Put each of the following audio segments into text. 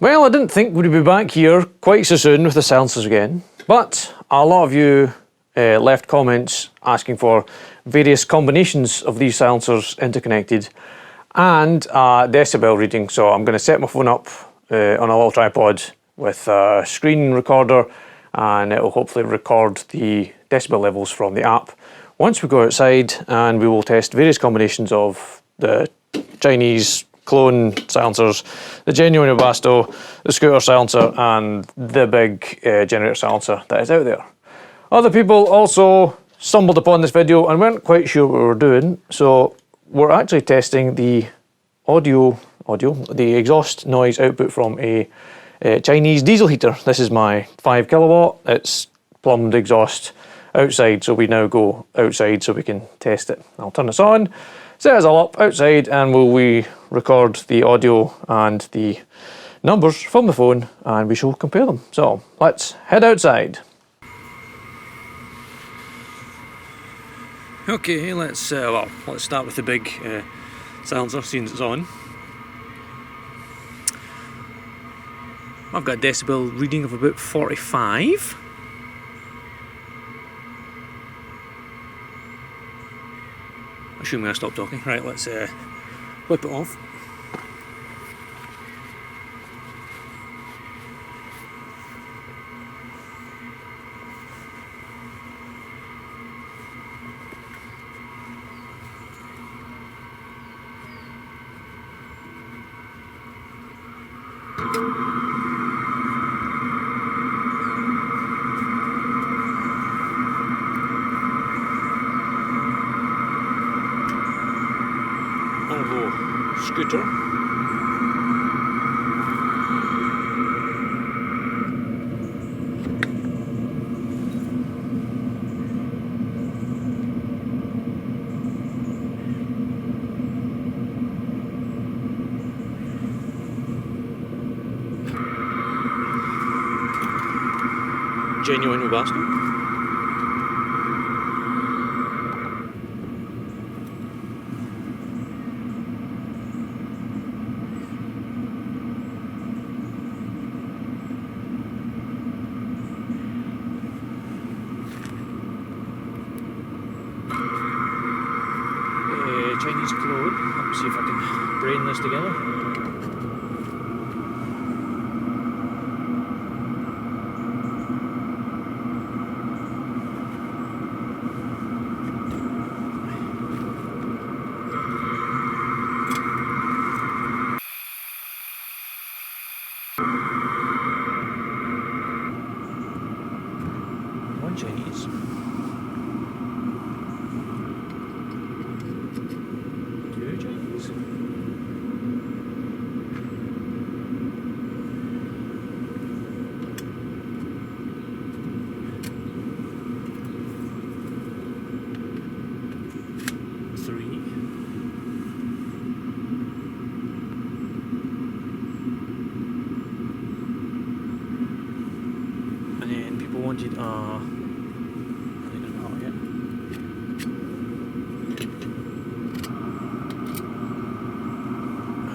Well, I didn't think we'd be back here quite so soon with the silencers again, but a lot of you left comments asking for various combinations of these silencers interconnected and decibel reading. So I'm going to set my phone up on a little tripod with a screen recorder, and it will hopefully record the decibel levels from the app once we go outside, and we will test various combinations of the Chinese clone silencers, the genuine Webasto, the scooter silencer, and the big generator silencer that is out there. Other people also stumbled upon this video and weren't quite sure what we were doing, so we're actually testing the the exhaust noise output from a Chinese diesel heater. This is my 5 kilowatt. It's plumbed exhaust outside, so we now go outside so we can test it. I'll turn this on, set us all up outside, and we record the audio and the numbers from the phone, and we shall compare them. So let's head outside. Okay, let's start with the big silencer, seeing it's on. I've got a decibel reading of about 45. Assuming I stop talking. Right, let's whip it off. Scooter. Genuine Webasto. Chinese clone. Let's see if I can brain this together. One Chinese. Wanted I think I'm out again.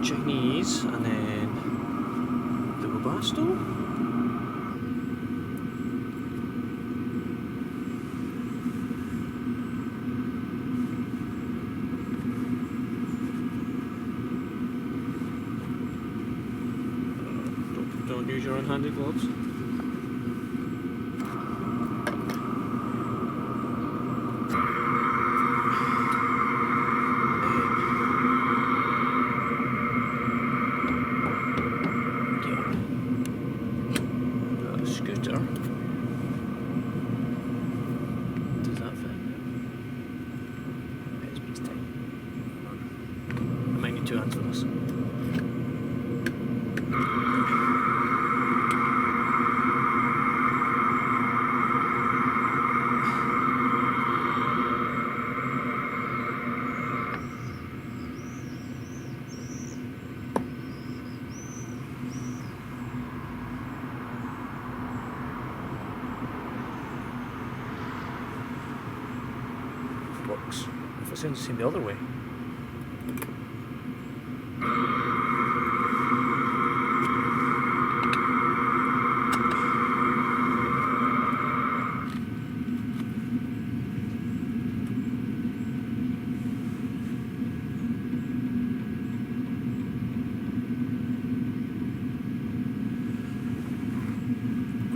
Chinese, and then the Webasto. Don't use your unhanded gloves. Scooter. Does that fit? It's tight. I might need 2 hands for this. Works. If it sounds the same the other way.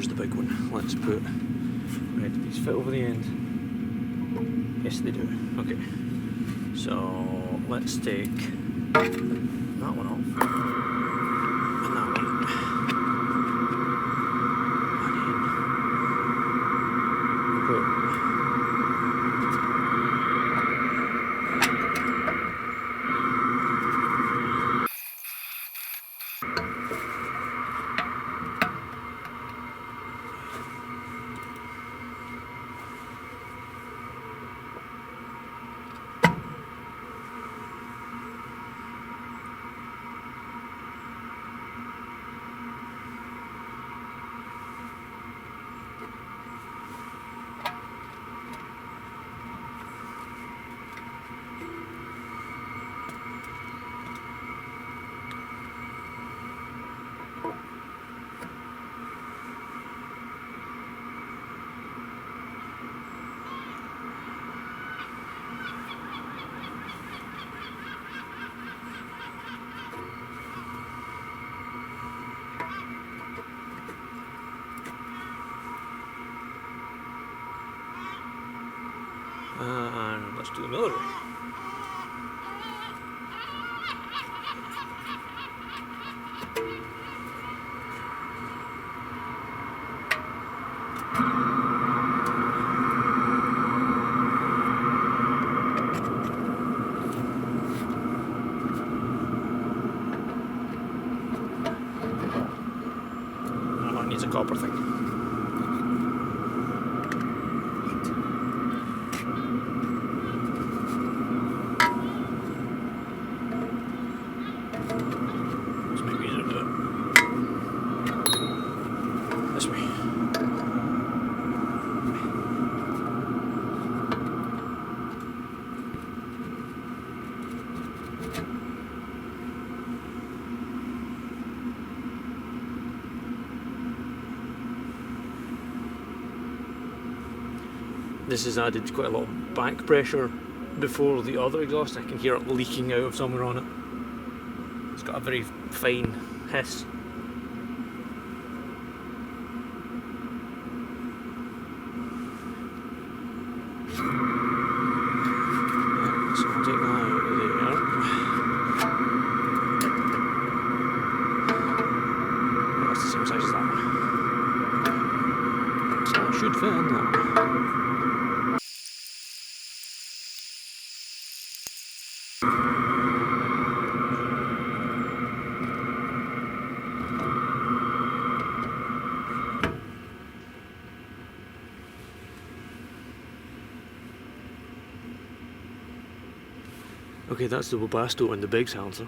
Where's the big one? Let's put... Right, do these fit over the end? Yes, they do. Okay. So let's take that one off. And that one. And then put and let's do another one. Oh, it needs a copper thing. This has added quite a lot of back pressure before the other exhaust. I can hear it leaking out of somewhere on it. It's got a very fine hiss. So I'll take that out of there. That's the same size as that one. So it should fit in that one. Okay, that's the Webasto and the big silencer.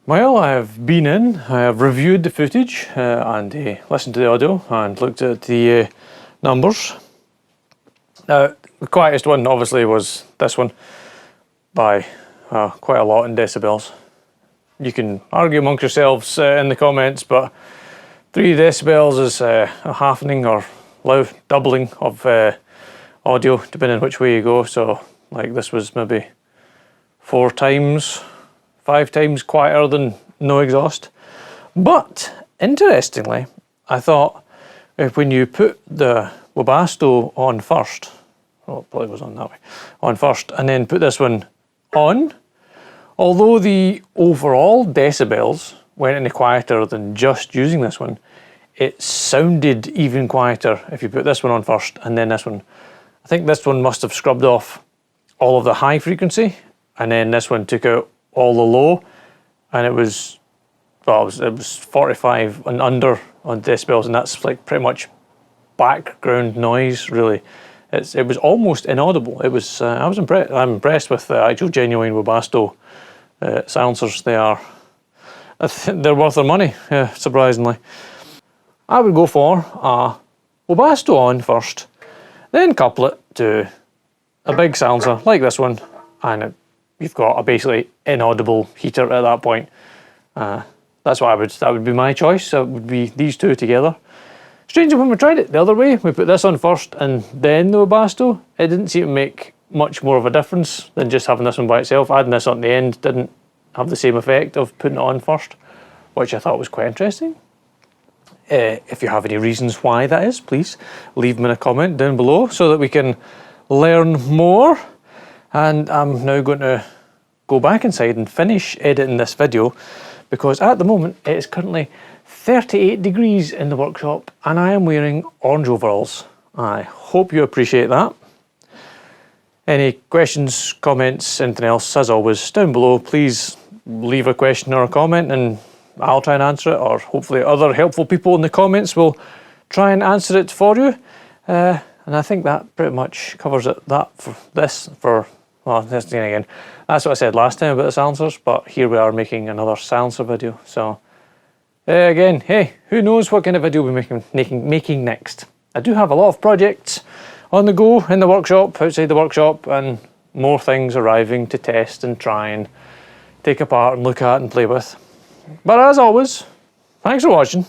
Well, I have been in, I have reviewed the footage and listened to the audio and looked at the numbers. Now, the quietest one obviously was this one. by quite a lot in decibels. You can argue amongst yourselves in the comments, but 3 decibels is a halvening or loud doubling of audio, depending on which way you go. So like this was maybe 4 times, 5 times quieter than no exhaust. But interestingly, I thought if when you put the Webasto on first, well, it probably was on that way, on first, and then put this one on, although the overall decibels went any quieter than just using this one, it sounded even quieter if you put this one on first and then this one. I think this one must have scrubbed off all of the high frequency, and then this one took out all the low, and it was, well, it was 45 and under on decibels, and that's like pretty much background noise, really. It was almost inaudible. It was. I was impressed. I'm impressed with the actual genuine Webasto silencers. They're worth their money, surprisingly. I would go for a Webasto on first, then couple it to a big silencer like this one, and you've got a basically inaudible heater at that point. That's what that would be my choice. That would be these two together. Strangely, when we tried it the other way, we put this on first and then the Webasto, it didn't seem to make much more of a difference than just having this one by itself. Adding this on the end didn't have the same effect of putting it on first, which I thought was quite interesting. If you have any reasons why that is, please leave them in a comment down below so that we can learn more. And I'm now going to go back inside and finish editing this video, because at the moment it is currently 38 degrees in the workshop and I am wearing orange overalls. I hope you appreciate that. Any questions, comments, anything else, as always, down below, please leave a question or a comment and I'll try and answer it, or hopefully other helpful people in the comments will try and answer it for you. And I think that pretty much covers it. Well, this thing again. That's what I said last time about the silencers, but here we are making another silencer video. So again, hey, who knows what kind of video we'll be making next. I do have a lot of projects on the go in the workshop, outside the workshop, and more things arriving to test and try and take apart and look at and play with. But as always, thanks for watching.